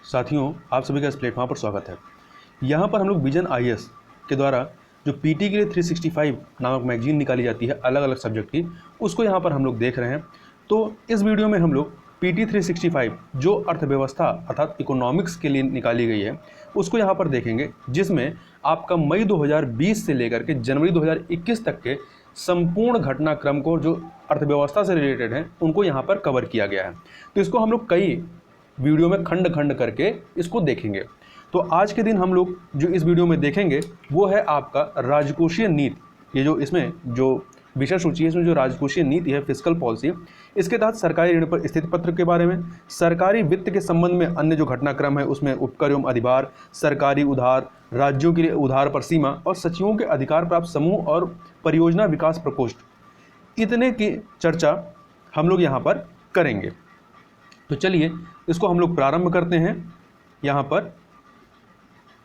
साथियों, आप सभी का इस प्लेटफॉर्म पर स्वागत है। यहाँ पर हम लोग विजन आईएएस के द्वारा जो पीटी के लिए 365 नामक मैगजीन निकाली जाती है अलग अलग सब्जेक्ट की, उसको यहाँ पर हम लोग देख रहे हैं। तो इस वीडियो में हम लोग पीटी 365 जो अर्थव्यवस्था अर्थात इकोनॉमिक्स के लिए निकाली गई है उसको यहाँ पर देखेंगे, जिसमें आपका मई 2020 से लेकर के जनवरी 2021 तक के संपूर्ण घटनाक्रम को जो अर्थव्यवस्था से रिलेटेड हैं उनको यहाँ पर कवर किया गया है। तो इसको हम लोग कई वीडियो में खंड खंड करके इसको देखेंगे। तो आज के दिन हम लोग जो इस वीडियो में देखेंगे वो है आपका राजकोषीय नीति। ये जो इसमें जो विषय सूची है, इसमें जो राजकोषीय नीति है, फिस्कल पॉलिसी, इसके तहत सरकारी ऋण पर स्थिति पत्र के बारे में, सरकारी वित्त के संबंध में अन्य जो घटनाक्रम है उसमें उपकर एवं अधिभार, सरकारी उधार, राज्यों के लिए उधार पर सीमा और सचिवों के अधिकार प्राप्त समूह और परियोजना विकास प्रकोष्ठ, इतने की चर्चा हम लोग यहाँ पर करेंगे। तो चलिए इसको हम लोग प्रारंभ करते हैं। यहाँ पर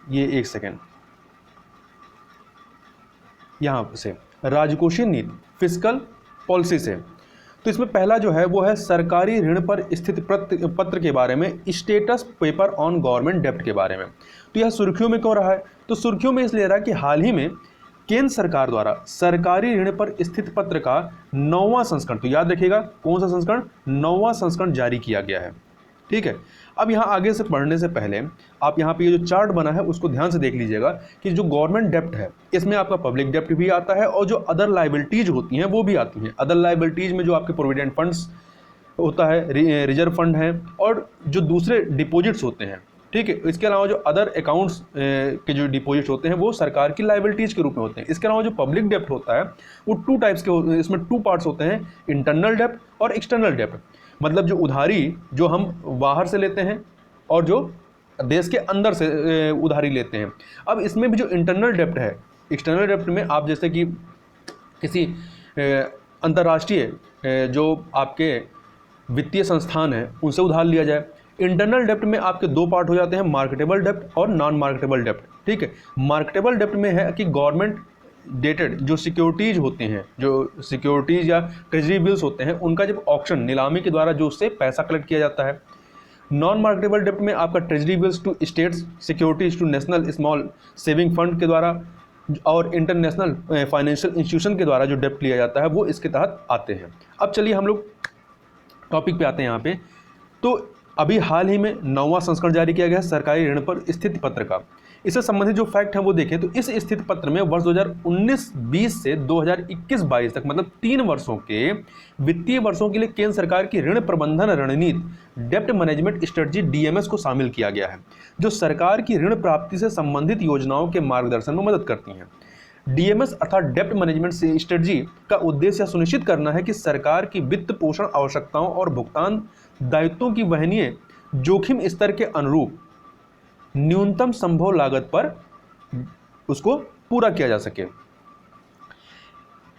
ये एक सेकेंड, यहाँ से राजकोषीय नीति फिस्कल पॉलिसी से। तो इसमें पहला जो है वो है सरकारी ऋण पर स्थिति पत्र के बारे में, स्टेटस पेपर ऑन गवर्नमेंट डेब्ट के बारे में। तो यह सुर्खियों में क्यों रहा है? तो सुर्खियों में इसलिए रहा कि हाल ही में केंद्र सरकार द्वारा सरकारी ऋण पर स्थिति पत्र का 9वां संस्करण, तो याद रखिएगा कौन सा संस्करण, 9वां संस्करण जारी किया गया है। ठीक है। अब यहाँ आगे से पढ़ने से पहले आप यहाँ पे ये जो चार्ट बना है उसको ध्यान से देख लीजिएगा कि जो गवर्नमेंट डेब्ट है इसमें आपका पब्लिक डेब्ट भी आता है और जो अदर लाइबिलिटीज होती हैं वो भी आती हैं। अदर लाइबिलिटीज में जो आपके प्रोविडेंट फंड्स होता है, रिजर्व फंड है और जो दूसरे डिपॉजिट्स होते हैं। ठीक है। इसके अलावा जो अदर अकाउंट्स के जो डिपॉजिट होते हैं वो सरकार की लाइबिलिटीज के रूप में होते हैं। इसके अलावा जो पब्लिक डेब्ट होता है वो टू टाइप्स के होते हैं, इसमें टू पार्ट्स होते हैं, इंटरनल डेब्ट और एक्सटर्नल डेब्ट। मतलब जो उधारी जो हम बाहर से लेते हैं और जो देश के अंदर से उधारी लेते हैं। अब इसमें भी जो इंटरनल डेब्ट है, एक्सटर्नल डेब्ट में आप जैसे कि किसी अंतर्राष्ट्रीय जो आपके वित्तीय संस्थान हैं उनसे उधार लिया जाए। इंटरनल डेब्ट में आपके दो पार्ट हो जाते हैं, मार्केटेबल डेब्ट और नॉन मार्केटेबल डेब्ट। ठीक है। मार्केटेबल डेब्ट में है कि गवर्नमेंट डेटेड जो सिक्योरिटीज होते हैं, जो सिक्योरिटीज या ट्रेजरी बिल्स होते हैं, उनका जब ऑक्शन नीलामी के द्वारा जो उससे पैसा कलेक्ट किया जाता है। नॉन मार्केटेबल डेब्ट में आपका treasury bills to states, securities to national small saving fund के द्वारा और इंटरनेशनल फाइनेंशियल इंस्टीट्यूशन के द्वारा जो डेब्ट लिया जाता है वो इसके तहत आते हैं। अब चलिए हम लोग टॉपिक पे आते हैं यहाँ पे। तो अभी हाल ही में 9वां संस्करण जारी किया गया है सरकारी ऋण पर स्थिति पत्र का। इससे संबंधित जो फैक्ट है वो देखें तो इस स्थिति पत्र में वर्ष 2019-20 से 2021-22 तक मतलब 3 वर्षों के वित्तीय वर्षों के लिए केंद्र सरकार की ऋण प्रबंधन रणनीति डेब्ट मैनेजमेंट स्ट्रेटजी डीएमएस को शामिल किया गया है, जो सरकार की ऋण प्राप्ति से संबंधित योजनाओं के मार्गदर्शन में मदद करती हैं। डीएमएस अर्थात डेब्ट मैनेजमेंट स्ट्रेटजी का उद्देश्य सुनिश्चित करना है कि सरकार की वित्त पोषण आवश्यकताओं और भुगतान दायित्वों की वहनीय जोखिम स्तर के अनुरूप न्यूनतम संभव लागत पर उसको पूरा किया जा सके।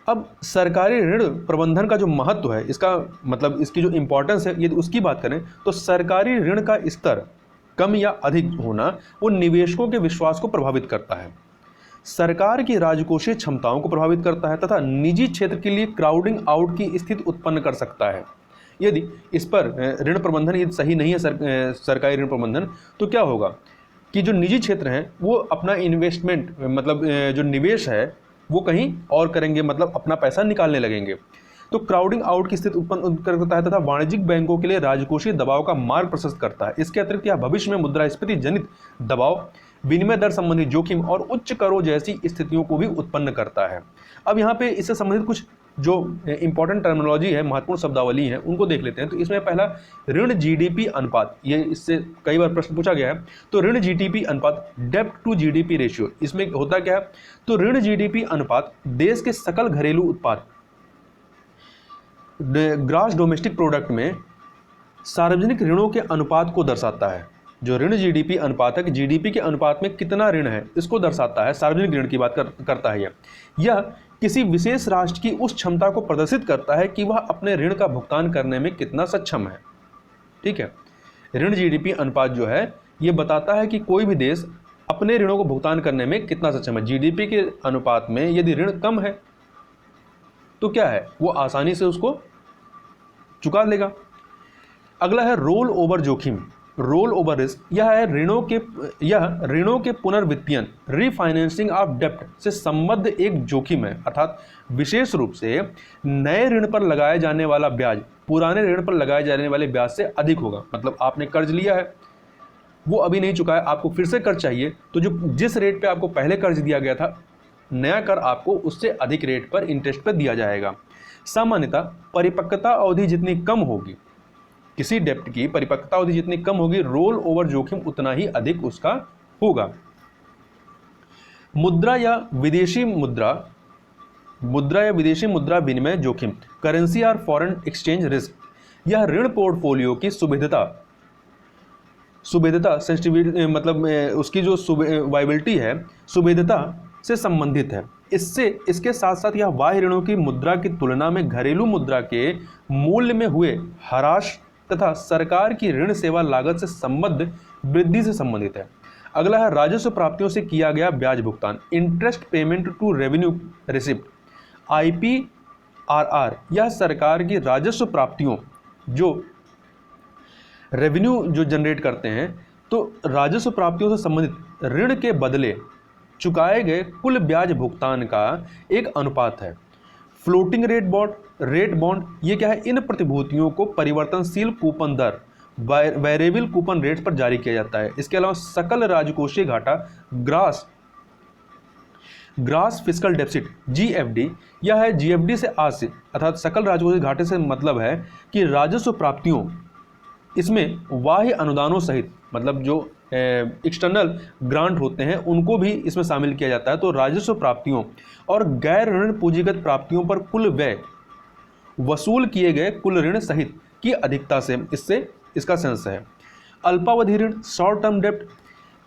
अब सरकारी ऋण प्रबंधन का जो महत्व है, इसका मतलब इसकी जो इंपॉर्टेंस है, यदि उसकी बात करें तो सरकारी ऋण का स्तर कम या अधिक होना वो निवेशकों के विश्वास को प्रभावित करता है, सरकार की राजकोषीय क्षमताओं को प्रभावित करता है तथा निजी क्षेत्र के लिए क्राउडिंग आउट की स्थिति उत्पन्न कर सकता है। यदि इस पर ऋण प्रबंधन यदि सही नहीं है सरकारी ऋण प्रबंधन, तो क्या होगा कि जो निजी क्षेत्र हैं वो अपना इन्वेस्टमेंट मतलब जो निवेश है वो कहीं और करेंगे, मतलब अपना पैसा निकालने लगेंगे। तो क्राउडिंग आउट की स्थिति उत्पन्न करता है तथा वाणिज्यिक बैंकों के लिए राजकोषीय दबाव का मार्ग प्रशस्त करता है। इसके अतिरिक्त यह भविष्य में मुद्रास्फीति जनित दबाव, विनिमय दर संबंधी जोखिम और उच्च करों जैसी स्थितियों को भी उत्पन्न करता है। अब यहाँ पे इससे संबंधित कुछ जो इंपॉर्टेंट टर्मिनोलॉजी है, महत्वपूर्ण शब्दावली है, उनको देख लेते हैं। तो इसमें पहला ऋण जीडीपी अनुपात, ये इससे कई बार प्रश्न पूछा गया है। तो ऋण जीडीपी अनुपात डेब्ट टू जीडीपी रेशियो, इसमें होता क्या है? तो ऋण जीडीपी अनुपात देश के सकल घरेलू उत्पाद ग्रॉस डोमेस्टिक प्रोडक्ट में सार्वजनिक ऋणों के अनुपात को दर्शाता है। जो ऋण जीडीपी अनुपात है कि जीडीपी के अनुपात में कितना ऋण है इसको दर्शाता है, सार्वजनिक ऋण की बात करता है। यह किसी विशेष राष्ट्र की उस क्षमता को प्रदर्शित करता है कि वह अपने ऋण का भुगतान करने में कितना सक्षम है। ठीक है। ऋण जीडीपी अनुपात जो है ये बताता है कि कोई भी देश अपने ऋणों को भुगतान करने में कितना सक्षम है। जीडीपी के अनुपात में यदि ऋण कम है तो क्या है, वो आसानी से उसको चुका लेगा। अगला है रोल ओवर जोखिम। रोल ओवर रिस्क, यह ऋणों के पुनर्वित्तीयन रीफाइनेंसिंग ऑफ डेप्ट से संबद्ध एक जोखिम है, अर्थात विशेष रूप से नए ऋण पर लगाया जाने वाला ब्याज पुराने ऋण पर लगाए जाने वाले ब्याज से अधिक होगा। मतलब आपने कर्ज लिया है, वो अभी नहीं चुका है, आपको फिर से कर्ज चाहिए, तो जिस रेट पे आपको पहले कर्ज दिया गया था, नया कर आपको उससे अधिक रेट पर इंटरेस्ट पर दिया जाएगा। सामान्यतः परिपक्वता अवधि जितनी कम होगी, किसी डेप्ट की परिपक्वता अवधि जितनी कम होगी, रोल ओवर जोखिम उतना ही अधिक उसका होगा। मुद्रा या विदेशी मुद्रा विनिमय जोखिम, करेंसी और फॉरेन एक्सचेंज रिस्क, यह ऋण पोर्टफोलियो की सुभेदता सेंसिटिविटी, मतलब उसकी जो वाइबिलिटी है, सुभेदता से संबंधित है। इसके साथ साथ यह बाह्य ऋणों की मुद्रा की तुलना में घरेलू मुद्रा के मूल्य में हुए ह्रास तथा सरकार की ऋण सेवा लागत से संबद्ध वृद्धि से संबंधित है। अगला है राजस्व प्राप्तियों से किया गया ब्याज भुगतान, interest payment to revenue receipt, IPRR, यह सरकार की राजस्व प्राप्तियों जो रेवेन्यू जो जनरेट करते हैं, तो राजस्व प्राप्तियों से संबंधित ऋण के बदले चुकाए गए कुल ब्याज भुगतान का एक अनुपात है। फ्लोटिंग रेट बॉन्ड, ये क्या है, इन प्रतिभूतियों को परिवर्तनशील कूपन दर वेरिएबल कूपन रेट्स पर जारी किया जाता है। इसके अलावा सकल राजकोषीय घाटा, ग्रास फिस्कल डेफिसिट, GFD, यह है GFD से आज से, अर्थात सकल राजकोषीय घाटे से मतलब है कि राजस्व प्राप्तियों, इसमें बाह्य अनुदानों सहित, मतलब जो एक्सटर्नल ग्रांट होते हैं उनको भी इसमें शामिल किया जाता है। तो राजस्व प्राप्तियों और गैर ऋण पूंजीगत प्राप्तियों पर कुल व्यय वसूल किए गए कुल ऋण सहित की अधिकता से इसका सेंस है। अल्पावधि ऋण, शॉर्ट टर्म डेप्ट,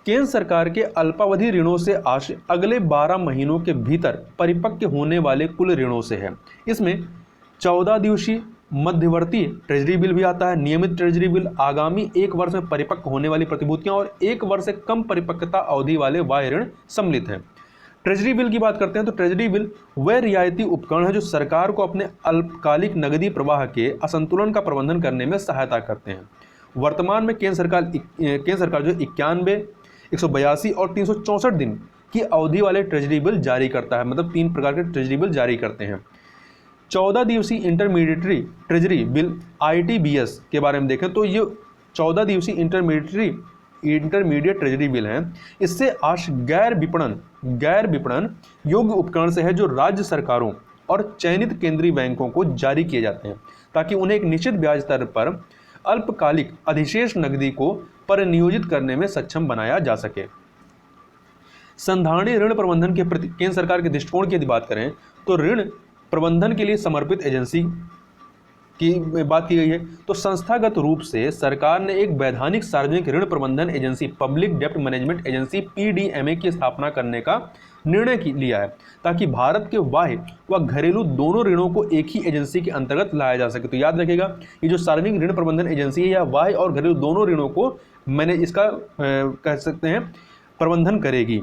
केंद्र सरकार के अल्पावधि ऋणों से आशय अगले 12 महीनों के भीतर परिपक्व होने वाले कुल ऋणों से है। इसमें 14 दिवसीय मध्यवर्ती ट्रेजरी बिल भी आता है, नियमित ट्रेजरी बिल, आगामी 1 वर्ष में परिपक्व होने वाली प्रतिभूतियां और 1 वर्ष से कम परिपक्वता अवधि वाले बाह्य ऋण सम्मिलित हैं। ट्रेजरी बिल की बात करते हैं तो ट्रेजरी बिल वह रियायती उपकरण है जो सरकार को अपने अल्पकालिक नकदी प्रवाह के असंतुलन का प्रबंधन करने में सहायता करते हैं। वर्तमान में केंद्र सरकार जो 91, 182 और 364 दिन की अवधि वाले ट्रेजरी बिल जारी करता है, मतलब 3 प्रकार के ट्रेजरी बिल जारी करते हैं। 14 दिवसीय इंटरमीडिएटरी ट्रेजरी बिल, ITBS के बारे में देखें तो ये 14 दिवसीय इंटरमीडिएट ट्रेजरी बिल हैं। इससे आशय गैर विपणन योग्य उपकरण से है जो राज्य सरकारों और चयनित केंद्रीय बैंकों को जारी किए जाते हैं ताकि उन्हें एक निश्चित ब्याज दर पर अल्पकालिक अधिशेष नकदी को परिनियोजित करने में सक्षम बनाया जा सके। संधारणीय ऋण प्रबंधन के प्रति केंद्र सरकार के दृष्टिकोण की यदि बात करें तो ऋण प्रबंधन के लिए समर्पित एजेंसी की बात की गई है। तो संस्थागत रूप से सरकार ने एक वैधानिक सार्वजनिक ऋण प्रबंधन एजेंसी, पब्लिक डेप्ट मैनेजमेंट एजेंसी PDMA की स्थापना करने का निर्णय लिया है ताकि भारत के बाह्य व घरेलू दोनों ऋणों को एक ही एजेंसी के अंतर्गत लाया जा सके। तो याद रखिएगा, ये जो सार्वजनिक ऋण प्रबंधन एजेंसी है यह बाह्य और घरेलू दोनों ऋणों को कह सकते हैं प्रबंधन करेगी।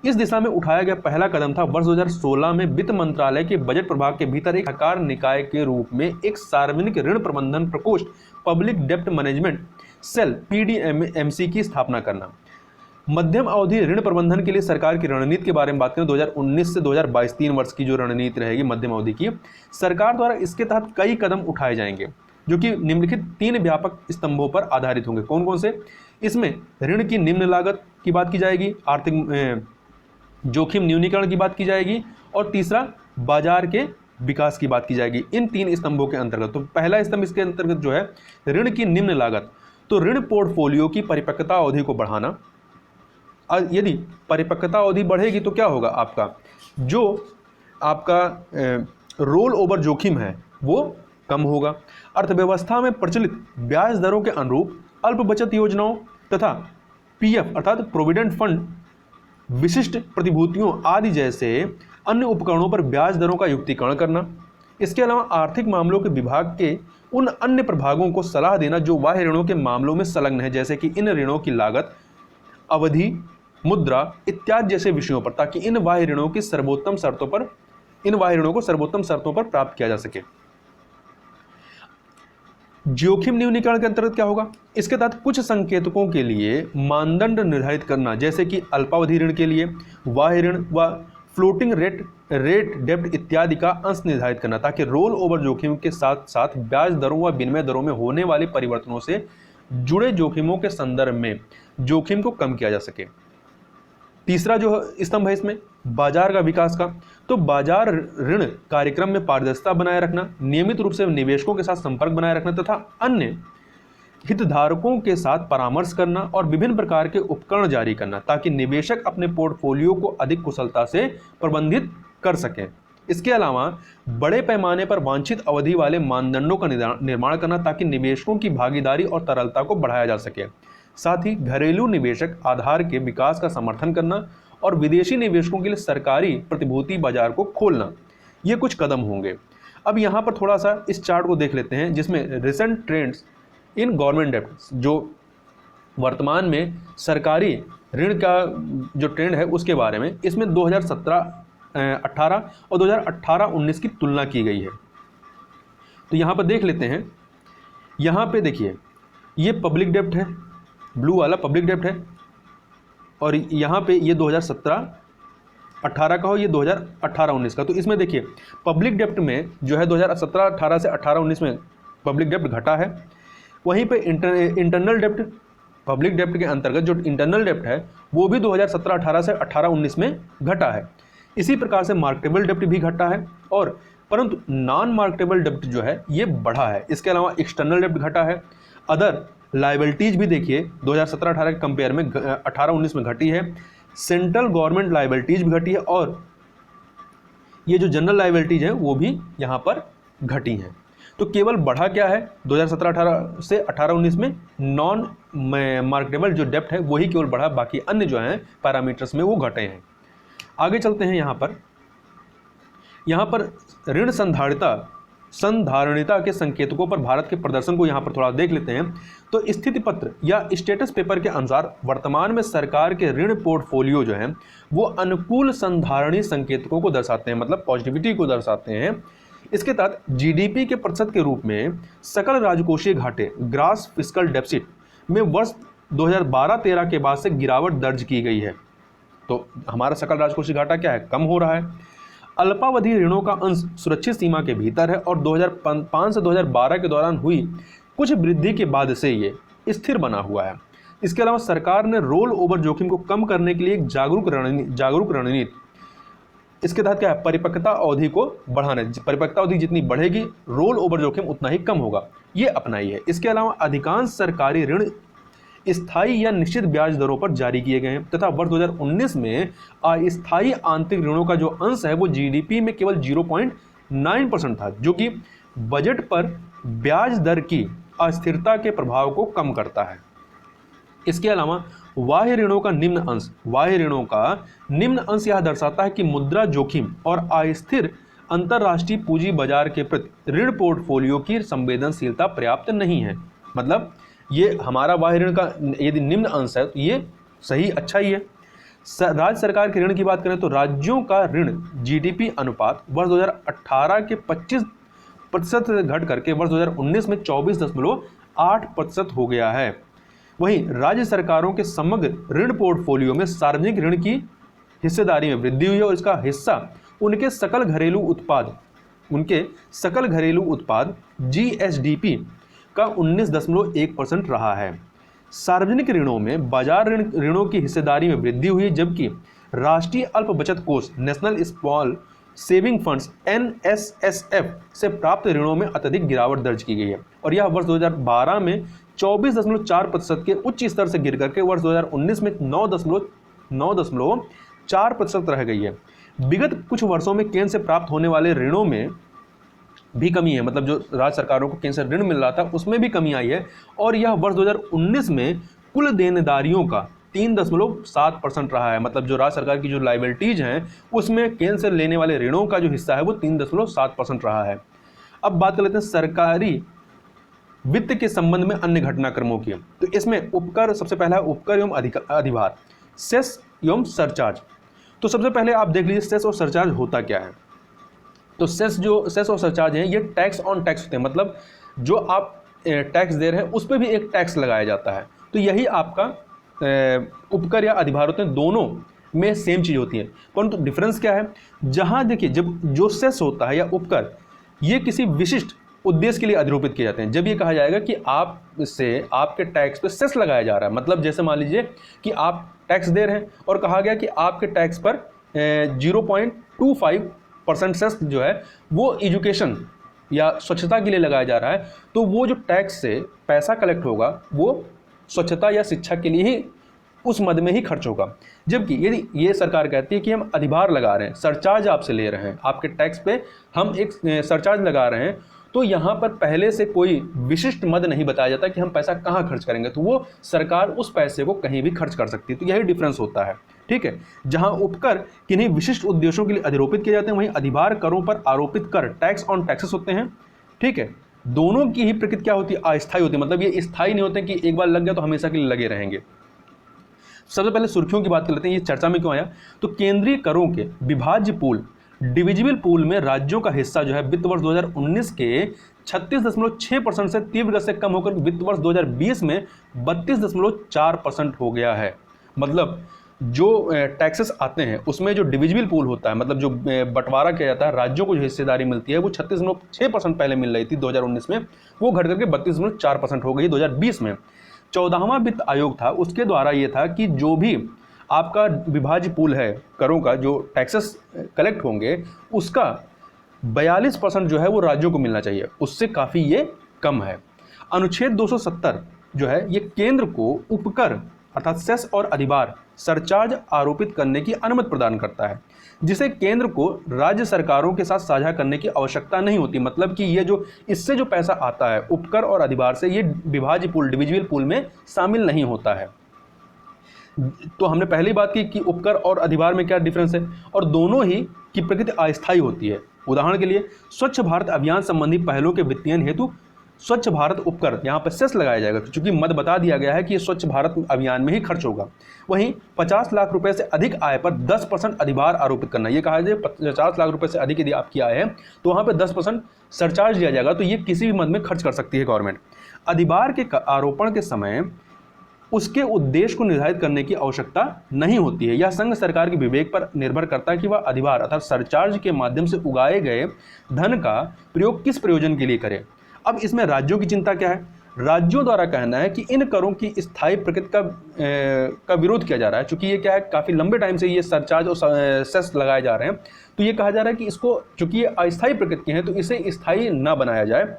इस दिशा में उठाया गया पहला कदम था वर्ष 2016 में वित्त मंत्रालय के बजट प्रभाग के भीतर एक सरकार निकाय के रूप में एक सार्वजनिक ऋण प्रबंधन प्रकोष्ठ, पब्लिक डेप्ट मैनेजमेंट सेल, PDMC की स्थापना करना। मध्यम अवधि ऋण प्रबंधन के लिए सरकार की रणनीति के बारे में बात करें, 2019 से 2022 3 वर्ष की जो रणनीति रहेगी मध्यम अवधि की, सरकार द्वारा इसके तहत कई कदम उठाए जाएंगे जो कि निम्नलिखित 3 व्यापक स्तंभों पर आधारित होंगे। कौन कौन से? इसमें ऋण की निम्न लागत की बात की जाएगी, आर्थिक जोखिम न्यूनीकरण की बात की जाएगी और तीसरा बाजार के विकास की बात की जाएगी। इन 3 स्तंभों के अंतर्गत, तो पहला स्तंभ इसके अंतर्गत जो है ऋण की निम्न लागत, तो ऋण पोर्टफोलियो की परिपक्वता अवधि को बढ़ाना। यदि परिपक्वता अवधि बढ़ेगी तो क्या होगा, आपका रोल ओवर जोखिम है वो कम होगा। अर्थव्यवस्था में प्रचलित ब्याज दरों के अनुरूप अल्प बचत योजनाओं तथा PF अर्थात प्रोविडेंट फंड, विशिष्ट प्रतिभूतियों आदि जैसे अन्य उपकरणों पर ब्याज दरों का युक्तिकरण करना। इसके अलावा आर्थिक मामलों के विभाग के उन अन्य प्रभागों को सलाह देना जो बाह्य ऋणों के मामलों में संलग्न है, जैसे कि इन ऋणों की लागत, अवधि, मुद्रा इत्यादि जैसे विषयों पर, ताकि इन बाह्य ऋणों को सर्वोत्तम शर्तों पर प्राप्त किया जा सके। जोखिम न्यूनीकरण के अंतर्गत क्या होगा, इसके तहत कुछ संकेतकों के लिए मानदंड निर्धारित करना, जैसे कि अल्पावधि ऋण के लिए बाह्य ऋण व फ्लोटिंग रेट डेब्ट इत्यादि का अंश निर्धारित करना, ताकि रोल ओवर जोखिम के साथ साथ ब्याज दरों व विनिमय दरों में होने वाले परिवर्तनों से जुड़े जोखिमों के संदर्भ में जोखिम को कम किया जा सके। तीसरा जो स्तंभ है इसमें बाजार का विकास का, तो बाजार ऋण कार्यक्रम में पारदर्शिता बनाए रखना, नियमित रूप से निवेशकों के साथ संपर्क बनाए रखना तथा अन्य हितधारकों के साथ परामर्श करना और विभिन्न प्रकार के उपकरण जारी करना, ताकि निवेशक अपने पोर्टफोलियो को अधिक कुशलता से प्रबंधित कर सकें। इसके अलावा बड़े पैमाने पर वांछित अवधि वाले मानदंडों का निर्माण करना, ताकि निवेशकों की भागीदारी और तरलता को बढ़ाया जा सके। साथ ही घरेलू निवेशक आधार के विकास का समर्थन करना और विदेशी निवेशकों के लिए सरकारी प्रतिभूति बाजार को खोलना, ये कुछ कदम होंगे। अब यहाँ पर थोड़ा सा इस चार्ट को देख लेते हैं, जिसमें रिसेंट ट्रेंड्स इन गवर्नमेंट डेब्ट, जो वर्तमान में सरकारी ऋण का जो ट्रेंड है उसके बारे में इसमें 2017-18 और 2018-19 की तुलना की गई है। तो यहाँ पर देख लेते हैं, यहाँ पे देखिए ये पब्लिक डेब्ट है, ब्लू वाला पब्लिक डेब्ट है, और यहाँ पे ये 2017-18 का हो, ये 2018-19 का। तो इसमें देखिए पब्लिक डेब्ट में जो है 2017-18 से 18-19 में पब्लिक डेब्ट घटा है। वहीं पे इंटरनल डेब्ट, पब्लिक डेब्ट के अंतर्गत जो इंटरनल डेब्ट है वो भी 2017-18 से 18-19 में घटा है। इसी प्रकार से मार्केटेबल डेब्ट भी घटा है, और परंतु नॉन मार्केटेबल डेब्ट जो है ये बढ़ा है। इसके अलावा एक्सटर्नल डेब्ट घटा है। अदर लाइबिलिटीज भी देखिए 2017-18 के कंपेयर में 18-19 में घटी है। सेंट्रल गवर्नमेंट लाइबिलिटीज भी घटी है, और ये जो जनरल लाइबिलिटीज हैं वो भी यहाँ पर घटी हैं। तो केवल बढ़ा क्या है 2017-18 से 18-19 में, नॉन मार्केटेबल जो डेब्ट है वही केवल बढ़ा, बाकी अन्य जो हैं पैरामीटर्स में वो घटे हैं। आगे चलते हैं। यहाँ पर ऋण संधारणिता के संकेतकों पर भारत के प्रदर्शन को यहाँ पर थोड़ा देख लेते हैं। तो स्थिति पत्र या स्टेटस पेपर के अनुसार वर्तमान में सरकार के ऋण पोर्टफोलियो जो हैं वो अनुकूल संधारणीय संकेतकों को दर्शाते हैं, मतलब पॉजिटिविटी को दर्शाते हैं। इसके तहत जीडीपी के प्रतिशत के रूप में सकल राजकोषीय घाटे, ग्रास फिस्कल डेफिसिट में वर्ष 2012-13 के बाद से गिरावट दर्ज की गई है। तो हमारा सकल राजकोषीय घाटा क्या है, कम हो रहा है। अल्पावधि ऋणों का अंश सुरक्षित सीमा के भीतर है, और 2005 से 2012 के दौरान हुई कुछ वृद्धि के बाद से ये स्थिर बना हुआ है। इसके अलावा सरकार ने रोल ओवर जोखिम को कम करने के लिए एक जागरूक रणनीति, इसके तहत क्या है, परिपक्वता अवधि को बढ़ाना। परिपक्वता अवधि जितनी बढ़ेगी रोल ओवर जोखिम उतना ही कम होगा, ये अपनाई है। इसके अलावा अधिकांश सरकारी ऋण स्थायी या निश्चित ब्याज दरों पर जारी किए गए हैं, तथा वर्ष 2019 में अस्थायी आंतरिक ऋणों का जो अंश है वो जीडीपी में केवल 0.9% था, जो कि बजट पर ब्याज दर की अस्थिरता के प्रभाव को कम करता है। इसके अलावा बाह्य ऋणों का निम्न अंश यह दर्शाता है कि मुद्रा जोखिम और अस्थिर अंतर्राष्ट्रीय पूंजी बाजार के प्रति ऋण पोर्टफोलियो की संवेदनशीलता पर्याप्त नहीं है। मतलब ये हमारा बाह्य ऋण का यदि निम्न अंश है तो ये सही, अच्छा ही है। राज्य सरकार के ऋण की बात करें तो राज्यों का ऋण जीडीपी अनुपात वर्ष 2018 के 25% से घट करके वर्ष 2019 में 24.8% हो गया है। वहीं राज्य सरकारों के समग्र ऋण पोर्टफोलियो में सार्वजनिक ऋण की हिस्सेदारी में वृद्धि हुई है, और इसका हिस्सा उनके सकल घरेलू उत्पाद जीएसडीपी का 19.1% रहा है। सार्वजनिक ऋणों में बाजार ऋणों की हिस्सेदारी में वृद्धि हुई, जबकि राष्ट्रीय अल्प बचत कोष नेशनल स्मॉल सेविंग फंड्स एनएसएसएफ से प्राप्त ऋणों में अत्यधिक गिरावट दर्ज की गई है, और यह वर्ष 2012 में 24.4% के उच्च स्तर से गिर करके वर्ष 2019 में 9.4% रह गई है। विगत कुछ वर्षों में केंद्र से प्राप्त होने वाले ऋणों में भी कमी है, मतलब जो राज्य सरकारों को केंद्र से ऋण मिल रहा था उसमें भी कमी आई है, और यह वर्ष 2019 में कुल देनदारियों का 3.7% रहा है। मतलब जो राज्य सरकार की जो लाइबिलिटीज हैं उसमें केंद्र से लेने वाले ऋणों का जो हिस्सा है वो 3.7% रहा है। अब बात कर लेते हैं सरकारी वित्त के संबंध में अन्य घटनाक्रमों की। तो इसमें उपकर सबसे पहला है, उपकर एवं अधिभार, सेस एवं सरचार्ज। तो सबसे पहले आप देख लीजिए सेस और सरचार्ज होता क्या है। तो सेस और सरचार्ज हैं ये टैक्स ऑन टैक्स होते हैं, मतलब जो आप टैक्स दे रहे हैं उस पर भी एक टैक्स लगाया जाता है। तो यही आपका उपकर या अधिभार होते हैं, दोनों में सेम चीज़ होती है, परंतु डिफरेंस क्या है? जहाँ देखिए, जब जो सेस होता है या उपकर, ये किसी विशिष्ट उद्देश्य के लिए अधिरोपित किए जाते हैं। जब ये कहा जाएगा कि आप से आपके टैक्स पे सेस लगाया जा रहा है, मतलब जैसे मान लीजिए कि आप टैक्स दे रहे हैं और कहा गया कि आपके टैक्स पर 0.25% सेस जो है वो एजुकेशन या स्वच्छता के लिए लगाया जा रहा है, तो वो जो टैक्स से पैसा कलेक्ट होगा वो स्वच्छता या शिक्षा के लिए ही उस मद में ही खर्च होगा। जबकि यदि ये सरकार कहती है कि हम अधिभार लगा रहे हैं, सरचार्ज आपसे ले रहे हैं, आपके टैक्स पे हम एक सरचार्ज लगा रहे हैं, तो यहाँ पर पहले से कोई विशिष्ट मद नहीं बताया जाता कि हम पैसा कहाँ खर्च करेंगे, तो वो सरकार उस पैसे को कहीं भी खर्च कर सकती है। तो यही डिफरेंस होता है, ठीक है। जहाँ उपकर किन्हीं विशिष्ट उद्देश्यों के लिए अधिरोपित किए जाते हैं, वहीं अधिभार करों पर आरोपित कर टैक्स ऑन टैक्सेस होते हैं, ठीक है। दोनों की ही प्रकृति क्या होती है? अस्थायी होती है, मतलब ये स्थायी नहीं होते कि एक बार लग गया तो हमेशा के लिए लगे रहेंगे। सबसे पहले सुर्खियों की बात कर लेते हैं, ये चर्चा में क्यों आया? तो केंद्रीय करों के विभाज्य पूल, डिविजिबल पूल में राज्यों का हिस्सा जो है वित्त वर्ष 2019 के 36.6% से तीव्र गति से कम होकर वित्त वर्ष 2020 में 32.4% हो गया है। मतलब जो टैक्सेस आते हैं उसमें जो डिविजिबल पूल होता है, मतलब जो बंटवारा किया जाता है, राज्यों को जो हिस्सेदारी मिलती है वो 36.6% पहले मिल रही थी 2019 में, वो घट करके 32.4% हो गई 2020 में। 14वां वित्त आयोग था, उसके द्वारा ये था कि जो भी आपका विभाज्य पूल है करों का, जो टैक्सेस कलेक्ट होंगे उसका 42% जो है वो राज्यों को मिलना चाहिए, उससे काफ़ी ये कम है। अनुच्छेद 270 जो है ये केंद्र को उपकर अर्थात सेस और अधिभार सरचार्ज आरोपित करने की अनुमति प्रदान करता है, जिसे केंद्र को राज्य सरकारों के साथ साझा करने की आवश्यकता नहीं होती। मतलब कि ये जो इससे जो पैसा आता है उपकर और अधिभार से, ये विभाज्य पूल डिविजिबल पूल में शामिल नहीं होता है। तो हमने पहले ही बात की कि उपकर और अधिभार में क्या डिफरेंस है, और दोनों ही की प्रकृति अस्थायी होती है। उदाहरण के लिए स्वच्छ भारत अभियान संबंधी पहलों के वित्तीयन हेतु स्वच्छ भारत उपकर, यहाँ पर सेस लगाया जाएगा क्योंकि मद बता दिया गया है कि ये स्वच्छ भारत अभियान में ही खर्च होगा। वहीं 50 लाख रुपए से अधिक आय पर 10% अधिभार आरोपित करना, ये कहा जाए 50 लाख रुपए से अधिक यदि आपकी आय है तो वहाँ पर 10% सरचार्ज दिया जाएगा, तो ये किसी भी मद में खर्च कर सकती है गवर्नमेंट। अधिभार के आरोपण के समय उसके उद्देश्य को निर्धारित करने की आवश्यकता नहीं होती है। यह संघ सरकार के विवेक पर निर्भर करता है कि वह अधिभार अर्थात सरचार्ज के माध्यम से उगाए गए धन का प्रयोग किस प्रयोजन के लिए करे। अब इसमें राज्यों की चिंता क्या है? राज्यों द्वारा कहना है कि इन करों की स्थायी प्रकृति का विरोध किया जा रहा है, क्योंकि ये क्या है, काफ़ी लंबे टाइम से ये सरचार्ज और सेस लगाए जा रहे हैं, तो ये कहा जा रहा है कि इसको, चूंकि ये अस्थायी प्रकृति के हैं, तो इसे स्थायी ना बनाया जाए।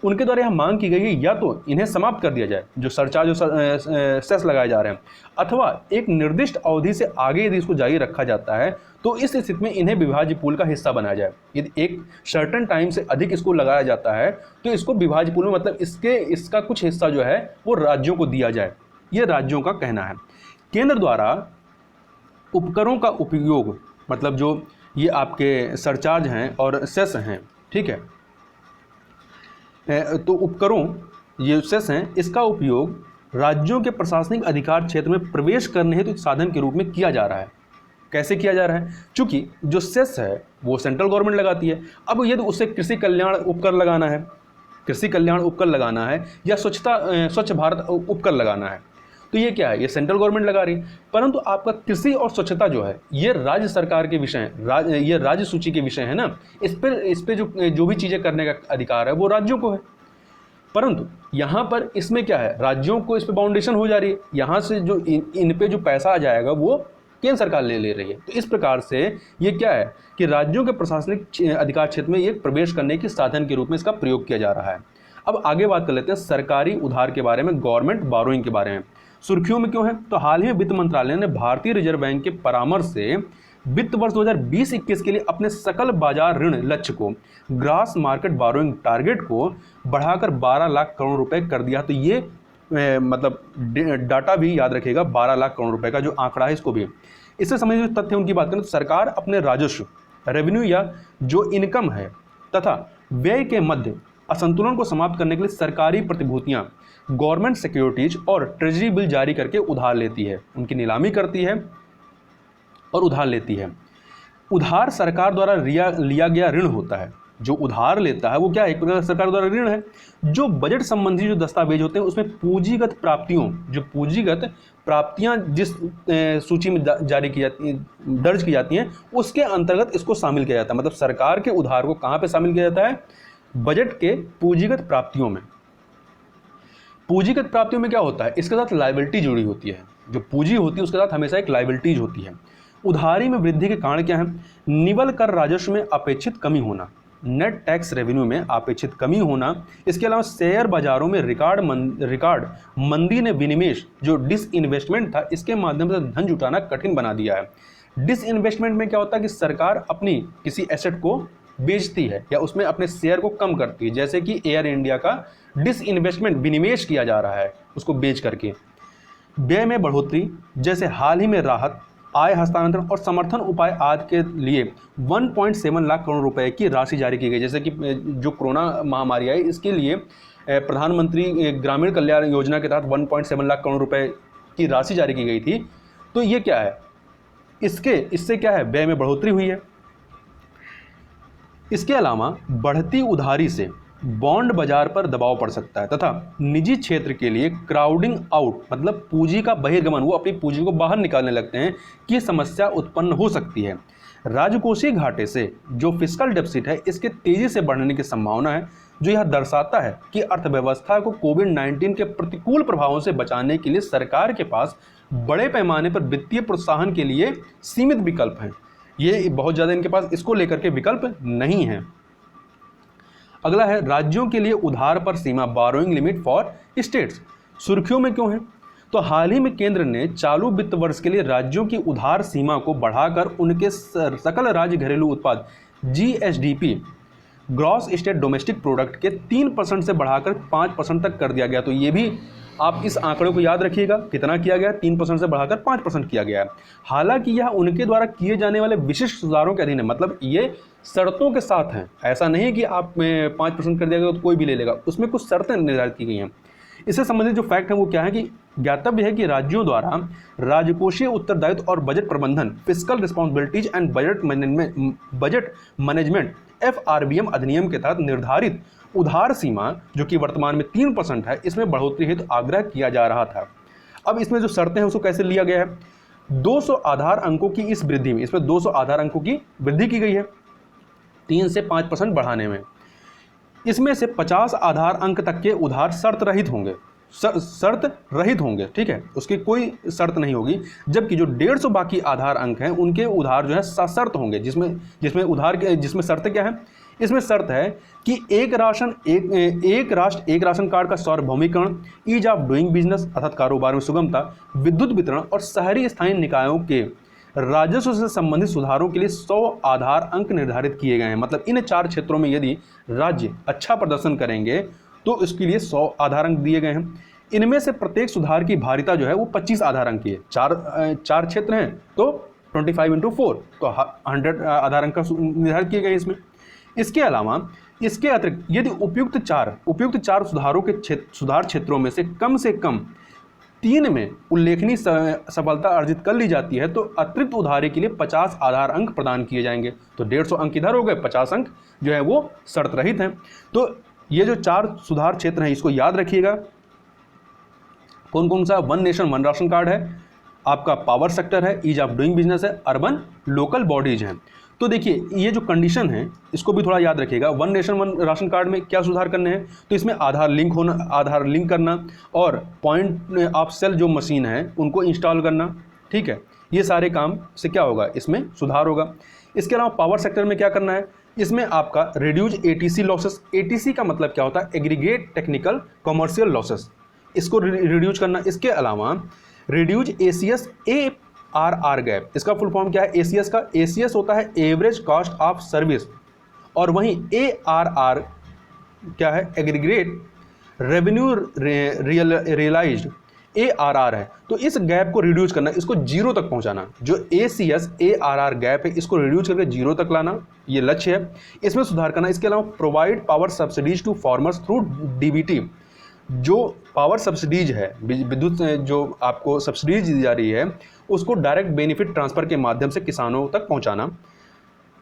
उनके द्वारा यह मांग की गई है या तो इन्हें समाप्त कर दिया जाए, जो सरचार्ज और सेस लगाए जा रहे हैं, अथवा एक निर्दिष्ट अवधि से आगे यदि इसको जारी रखा जाता है तो इस स्थिति में इन्हें विभाज्य पूल का हिस्सा बनाया जाए। यदि एक सर्टेन टाइम से अधिक इसको लगाया जाता है तो इसको विभाज्य पूल में, मतलब इसका कुछ हिस्सा जो है वो राज्यों को दिया जाए, ये राज्यों का कहना है। केंद्र द्वारा उपकरों का उपयोग, मतलब जो ये आपके सरचार्ज हैं और सेस हैं, ठीक है, तो उपकरों ये सेस हैं, इसका उपयोग राज्यों के प्रशासनिक अधिकार क्षेत्र में प्रवेश करने हेतु साधन के रूप में किया जा रहा है। कैसे किया जा रहा है? चूंकि जो सेस है वो सेंट्रल गवर्नमेंट लगाती है। अब यदि उसे कृषि कल्याण उपकर लगाना है, कृषि कल्याण उपकर लगाना है या स्वच्छ भारत उपकर लगाना है, तो ये क्या है, ये सेंट्रल गवर्नमेंट लगा रही है। परंतु आपका कृषि और स्वच्छता जो है ये राज्य सरकार के विषय है, ये राज्य सूची के विषय है ना, इस पे जो भी चीज़ें करने का अधिकार है वो राज्यों को है। परंतु यहाँ पर इसमें क्या है, राज्यों को इस पे बाउंडेशन हो जा रही है, यहाँ से जो इन पे जो पैसा आ जाएगा वो केंद्र सरकार ले रही है। तो इस प्रकार से ये क्या है कि राज्यों के प्रशासनिक अधिकार क्षेत्र में ये प्रवेश करने के साधन के रूप में इसका प्रयोग किया जा रहा है। अब आगे बात कर लेते हैं सरकारी उधार के बारे में, गवर्नमेंट बोरोइंग के बारे में। सुर्खियों में क्यों है? तो हाल ही में वित्त मंत्रालय ने भारतीय रिजर्व बैंक के परामर्श से वित्त वर्ष 2020-21 के लिए अपने सकल बाजार ऋण लक्ष्य को, ग्रॉस मार्केट बोरोइंग टारगेट को बढ़ाकर 12 लाख करोड़ रुपए कर दिया। तो ये मतलब डाटा भी याद रखिएगा, 12 लाख करोड़ रुपए का जो आंकड़ा है इसको भी। इससे संबंधित तथ्य उनकी बात करें तो सरकार अपने राजस्व, रेवेन्यू या जो इनकम है तथा व्यय के मध्य असंतुलन को समाप्त करने के लिए सरकारी प्रतिभूतियां, गवर्नमेंट सिक्योरिटीज और ट्रेजरी बिल जारी करके उधार लेती है, उनकी नीलामी करती है और उधार लेती है। उधार सरकार द्वारा लिया गया ऋण होता है, जो उधार लेता है वो क्या है, एक प्रकार सरकार द्वारा ऋण है। जो बजट संबंधी जो दस्तावेज होते हैं उसमें पूंजीगत प्राप्तियों, जो पूंजीगत प्राप्तियां जिस सूची में जारी की जाती हैं, दर्ज की जाती हैं, उसके अंतर्गत इसको शामिल किया जाता है। मतलब सरकार के उधार को कहाँ पे शामिल किया जाता है, बजट के पूंजीगत प्राप्तियों में। पूंजीगत प्राप्तियों में क्या होता है, इसके साथ लायबिलिटी जुड़ी होती है। जो पूंजी होती है उसके साथ हमेशा एक लायबिलिटीज होती है। उधारी में वृद्धि के कारण क्या है, निवल कर राजस्व में अपेक्षित कमी होना, नेट टैक्स रेवेन्यू में अपेक्षित कमी होना। इसके अलावा शेयर बाजारों में रिकॉर्ड मंदी ने विनिवेश, जो डिसइन्वेस्टमेंट था, इसके माध्यम से धन जुटाना कठिन बना दिया है। डिसइन्वेस्टमेंट में क्या होता है कि सरकार अपनी किसी एसेट को बेचती है या उसमें अपने शेयर को कम करती है, जैसे कि एयर इंडिया का डिसइन्वेस्टमेंट, विनिवेश किया जा रहा है उसको बेच करके। व्यय में बढ़ोतरी, जैसे हाल ही में राहत, आय हस्तांतरण और समर्थन उपाय आदि के लिए 1.7 लाख करोड़ रुपए की राशि जारी की गई। जैसे कि जो कोरोना महामारी आई, इसके लिए प्रधानमंत्री ग्रामीण कल्याण योजना के तहत 1.7 लाख करोड़ रुपए की राशि जारी की गई थी। तो ये क्या है, इससे क्या है, व्यय में बढ़ोतरी हुई है। इसके अलावा बढ़ती उधारी से बॉन्ड बाजार पर दबाव पड़ सकता है तथा निजी क्षेत्र के लिए क्राउडिंग आउट, मतलब पूंजी का बहिर्गमन, वो अपनी पूंजी को बाहर निकालने लगते हैं, कि समस्या उत्पन्न हो सकती है। राजकोषीय घाटे से जो फिस्कल डेफिसिट है, इसके तेजी से बढ़ने की संभावना है, जो यह दर्शाता है कि अर्थव्यवस्था को कोविड-19 के प्रतिकूल प्रभावों से बचाने के लिए सरकार के पास बड़े पैमाने पर वित्तीय प्रोत्साहन के लिए सीमित विकल्प हैं। ये बहुत ज़्यादा इनके पास इसको लेकर के विकल्प नहीं है। अगला है राज्यों के लिए उधार पर सीमा, बोरोइंग लिमिट फॉर स्टेट्स। सुर्खियों में क्यों है, तो हाल ही में केंद्र ने चालू वित्त वर्ष के लिए राज्यों की उधार सीमा को बढ़ाकर उनके सकल राज्य घरेलू उत्पाद GSDP, gross state domestic product के 3% से बढ़ाकर 5% तक कर दिया गया। तो ये भी आप इस आंकड़े को याद रखिएगा, कितना किया गया, 3% से बढ़ाकर 5% किया गया है। हालांकि यह उनके द्वारा किए जाने वाले विशिष्ट सुधारों के अधीन है, मतलब ये शर्तों के साथ हैं। ऐसा नहीं है कि आप 5% कर दिया गया तो कोई भी ले लेगा, उसमें कुछ शर्तें निर्धारित की गई हैं। इससे संबंधित जो फैक्ट है वो क्या है कि ज्ञातव्य है कि राज्यों द्वारा राजकोषीय उत्तरदायित्व और बजट प्रबंधन, fiscal responsibilities and budget management FRBM अधिनियम के तहत निर्धारित उधार सीमा, जो कि वर्तमान में 3% है, इसमें बढ़ोतरी हेतु आग्रह किया जा रहा था। अब इसमें जो शर्तें हैं उसको कैसे लिया गया है, 200 आधार अंकों की इस वृद्धि में, इसमें 200 आधार अंकों की वृद्धि की गई है 3 से 5% बढ़ाने में। इसमें से 50 आधार अंक तक के उधार शर्त रहित होंगे, ठीक है, उसकी कोई शर्त नहीं होगी। जबकि जो 150 बाकी आधार अंक हैं उनके उधार जो है सशर्त होंगे, जिसमें शर्त क्या है, इसमें शर्त है कि एक राष्ट्र एक राशन कार्ड का सार्वभौमिकरण, ईज ऑफ डूइंग बिजनेस अर्थात कारोबार में सुगमता, विद्युत वितरण और शहरी स्थानीय निकायों के राजस्व से संबंधित सुधारों के लिए 100 आधार अंक निर्धारित किए गए हैं। मतलब इन 4 क्षेत्रों में यदि राज्य अच्छा प्रदर्शन करेंगे तो इसके लिए 100 आधार अंक दिए गए हैं। इनमें से प्रत्येक सुधार की भारिता जो है वो 25 आधार अंक की है। 4 क्षेत्र हैं तो 25x4 तो 100 आधार अंक का निर्धारित किए गए इसमें। इसके अलावा इसके अतिरिक्त यदि उपयुक्त चार सुधारों के सुधार क्षेत्रों में से कम 3 में उल्लेखनीय सफलता अर्जित कर ली जाती है तो अतिरिक्त उधारी के लिए 50 आधार अंक प्रदान किए जाएंगे। तो 150 अंक इधर हो गए, 50 अंक जो है वो शर्त रहित हैं। तो ये जो 4 सुधार क्षेत्र हैं इसको याद रखिएगा। कौन कौन सा, one nation one ration card है, आपका पावर सेक्टर है, ईज ऑफ डूइंग बिजनेस है, अर्बन लोकल बॉडीज हैं। तो देखिए ये जो कंडीशन है इसको भी थोड़ा याद रखिएगा। One nation one ration card में क्या सुधार करने हैं, तो इसमें आधार लिंक करना और पॉइंट ऑफ सेल जो मशीन है उनको इंस्टॉल करना, ठीक है, ये सारे काम से क्या होगा, इसमें सुधार होगा। इसके अलावा पावर सेक्टर में क्या करना है, इसमें आपका रिड्यूज ATC लॉसेस, ATC का मतलब क्या होता है, एग्रीगेट टेक्निकल कमर्शियल लॉसेस, इसको रिड्यूज करना। इसके अलावा रिड्यूज ACS ARR गैप, इसका फुल फॉर्म क्या है, ACS का, ACS होता है एवरेज कॉस्ट ऑफ सर्विस और वहीं ARR क्या है, एग्रीगेट रेवेन्यू रियलाइज्ड, ARR है। तो इस गैप को रिड्यूस करना, इसको 0 तक पहुंचाना। जो ACS ARR गैप है इसको रिड्यूस करके 0 तक लाना, ये लक्ष्य है, इसमें सुधार करना। इसके अलावा provide power subsidies to farmers through DBT, जो पावर सब्सिडीज है, विद्युत जो आपको सब्सिडीज दी जा रही है उसको डायरेक्ट बेनिफिट ट्रांसफर के माध्यम से किसानों तक पहुंचाना।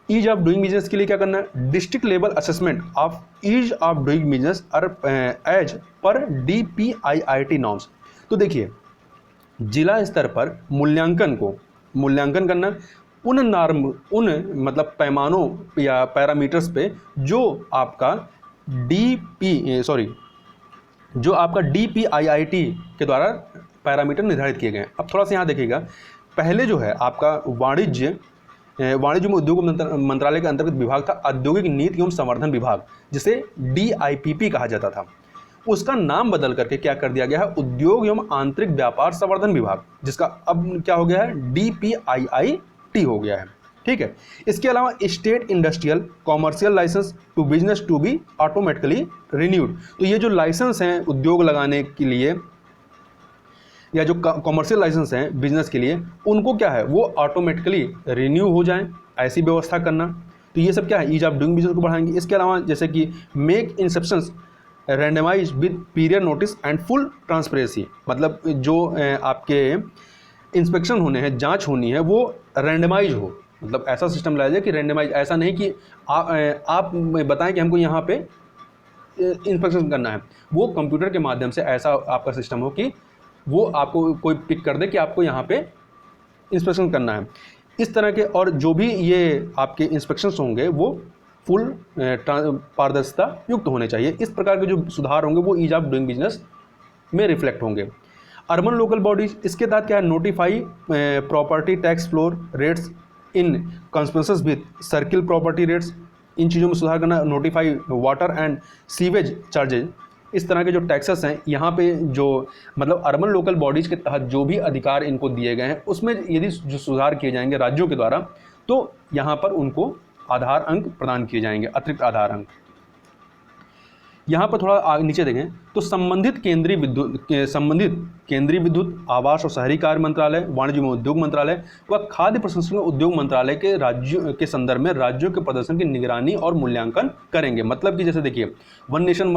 ईज ऑफ डूइंग बिजनेस के लिए क्या करना है, district level assessment of ease of doing business as per DPIIT norms. तो देखिए जिला स्तर पर मूल्यांकन करना उन नॉर्म, उन मतलब पैमानों या पैरामीटर्स पे जो आपका DPIIT के द्वारा पैरामीटर निर्धारित किए गए हैं। अब थोड़ा सा यहाँ देखिएगा, पहले जो है आपका वाणिज्य में उद्योग मंत्रालय के अंतर्गत विभाग था औद्योगिक नीति एवं संवर्धन विभाग, जिसे DIPP कहा जाता था। उसका नाम बदल करके क्या कर दिया गया है, उद्योग एवं आंतरिक व्यापार संवर्धन विभाग, जिसका अब क्या हो गया है, DPIIT हो गया है। ठीक है। इसके अलावा state industrial commercial license to business to be automatically renewed. तो ये जो लाइसेंस हैं उद्योग लगाने के लिए या जो कॉमर्शियल लाइसेंस हैं बिजनेस के लिए, उनको क्या है वो ऑटोमेटिकली रिन्यू हो जाएं, ऐसी व्यवस्था करना। तो ये सब क्या है, ईज ऑफ डूइंग बिजनेस को बढ़ाएंगे। इसके अलावा जैसे कि make inspections randomise with period notice and full transparency, मतलब जो आपके इंस्पेक्शन होने हैं, जांच होनी है, वो रैंडमाइज हो, मतलब ऐसा सिस्टम लाया जाए कि रैंडमाइज, ऐसा नहीं कि आप बताएं कि हमको यहाँ पे इंस्पेक्शन करना है, वो कंप्यूटर के माध्यम से ऐसा आपका सिस्टम हो कि वो आपको कोई पिक कर दे कि आपको यहाँ पे इंस्पेक्शन करना है। इस तरह के और जो भी ये आपके इंस्पेक्शंस होंगे वो फुल पारदर्शिता युक्त होने चाहिए। इस प्रकार के जो सुधार होंगे वो ईज ऑफ डूइंग बिजनेस में रिफ्लेक्ट होंगे। अर्बन लोकल बॉडीज, इसके तहत क्या है, notify property tax floor rates in consonance with circle property rates, इन चीज़ों में सुधार करना। Notify water and sewage charges, इस तरह के जो टैक्सेस हैं यहाँ पे जो मतलब अर्बन लोकल बॉडीज़ के तहत जो भी अधिकार इनको दिए गए हैं उसमें यदि जो सुधार किए जाएंगे राज्यों के द्वारा, तो यहाँ पर उनको आधार अंक प्रदान किए जाएंगे, अतिरिक्त आधार अंक। यहाँ पर थोड़ा नीचे देखें तो संबंधित केंद्रीय विद्युत आवास और शहरी कार्य मंत्रालय, वाणिज्य एवं उद्योग मंत्रालय व खाद्य प्रसंस्करण उद्योग मंत्रालय के राज्यों के संदर्भ में राज्यों के प्रदर्शन की निगरानी और मूल्यांकन करेंगे। मतलब कि जैसे देखिए one nation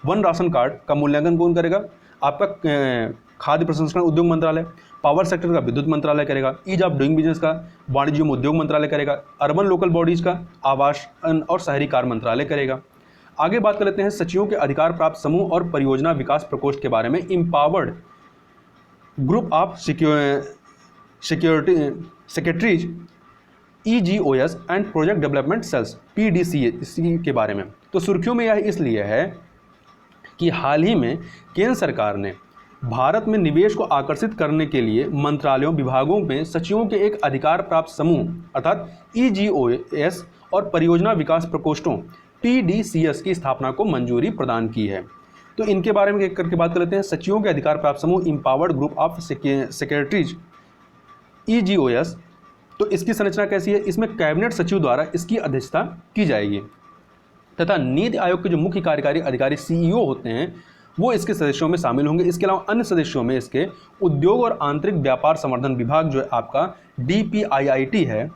one ration card का मूल्यांकन कौन करेगा, आपका खाद्य प्रसंस्करण उद्योग मंत्रालय, पावर सेक्टर का विद्युत मंत्रालय करेगा, ईज ऑफ डूइंग बिजनेस का वाणिज्य एवं उद्योग मंत्रालय करेगा, अर्बन लोकल बॉडीज का आवास और शहरी कार्य मंत्रालय करेगा। आगे बात कर लेते हैं सचिवों के अधिकार प्राप्त समूह और परियोजना विकास प्रकोष्ठ के बारे में। Empowered group of secretaries EGOS and project development cells PDCA के बारे में। तो सुर्खियों में यह इसलिए है कि हाल ही में केंद्र सरकार ने भारत में निवेश को आकर्षित करने के लिए मंत्रालयों विभागों में सचिवों के एक अधिकार प्राप्त समूह अर्थात EGOS और परियोजना विकास प्रकोष्ठों PDCS की स्थापना को मंजूरी प्रदान की है। तो इनके बारे में एक करके बात कर लेते हैं। सचिवों के अधिकार प्राप्त समूह empowered group of secretaries EGOS, तो इसकी संरचना कैसी है, इसमें कैबिनेट सचिव द्वारा इसकी अध्यक्षता की जाएगी तथा नीति आयोग के जो मुख्य कार्यकारी अधिकारी CEO होते हैं वो इसके सदस्यों में शामिल होंगे। इसके अलावा अन्य सदस्यों में इसके उद्योग और आंतरिक व्यापार संवर्धन विभाग जो आपका DPIIT है,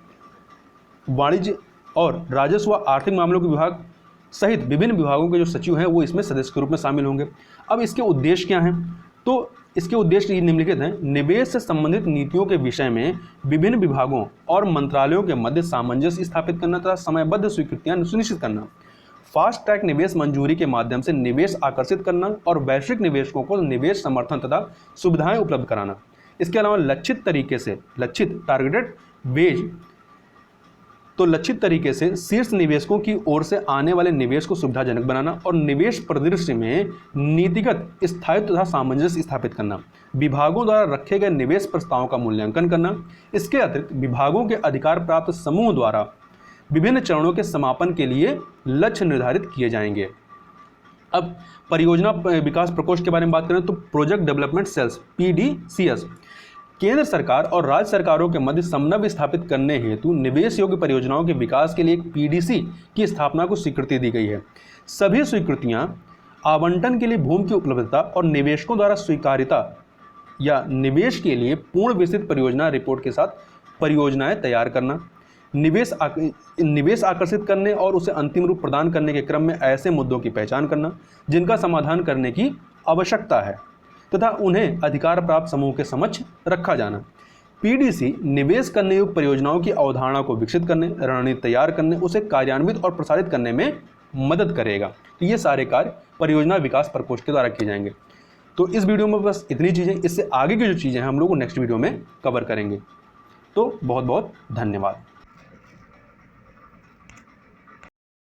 वाणिज्य और राजस्व व आर्थिक मामलों के विभाग सहित विभिन्न विभागों के जो सचिव हैं वो इसमें सदस्य के रूप में शामिल होंगे। अब इसके उद्देश्य क्या हैं, तो इसके उद्देश्य निम्नलिखित हैं। निवेश से संबंधित नीतियों के विषय में विभिन्न विभागों और मंत्रालयों के मध्य सामंजस्य स्थापित करना तथा समयबद्ध स्वीकृतियां सुनिश्चित करना, फास्ट ट्रैक निवेश मंजूरी के माध्यम से निवेश आकर्षित करना और वैश्विक निवेशकों को निवेश समर्थन तथा सुविधाएं उपलब्ध कराना। इसके अलावा लक्षित तरीके से शीर्ष निवेशकों की ओर से आने वाले निवेश को सुविधाजनक बनाना और निवेश परिदृश्य में नीतिगत स्थायित्व तथा सामंजस्य स्थापित करना, विभागों द्वारा रखे गए निवेश प्रस्तावों का मूल्यांकन करना। इसके अतिरिक्त विभागों के अधिकार प्राप्त समूह द्वारा विभिन्न चरणों के समापन के लिए लक्ष्य निर्धारित किए जाएंगे। अब परियोजना विकास प्रकोष्ठ के बारे में बात करें तो प्रोजेक्ट डेवलपमेंट सेल्स PDCS, केंद्र सरकार और राज्य सरकारों के मध्य समन्वय स्थापित करने हेतु निवेश योग्य परियोजनाओं के विकास के लिए एक PDC की स्थापना को स्वीकृति दी गई है। सभी स्वीकृतियां आवंटन के लिए भूमि की उपलब्धता और निवेशकों द्वारा स्वीकार्यता या निवेश के लिए पूर्ण विस्तृत परियोजना रिपोर्ट के साथ परियोजनाएं तैयार करना, निवेश आकर्षित करने और उसे अंतिम रूप प्रदान करने के क्रम में ऐसे मुद्दों की पहचान करना जिनका समाधान करने की आवश्यकता है तथा उन्हें अधिकार प्राप्त समूह के समक्ष रखा जाना। पीडीसी निवेश करने योग्य परियोजनाओं की अवधारणा को विकसित करने, रणनीति तैयार करने, उसे कार्यान्वित और प्रसारित करने में मदद करेगा। तो ये सारे कार्य परियोजना विकास प्रकोष्ठ के द्वारा किए जाएंगे। तो इस वीडियो में बस इतनी चीज़ें, इससे आगे की जो चीज़ें हैं हम लोग नेक्स्ट वीडियो में कवर करेंगे। तो बहुत बहुत धन्यवाद।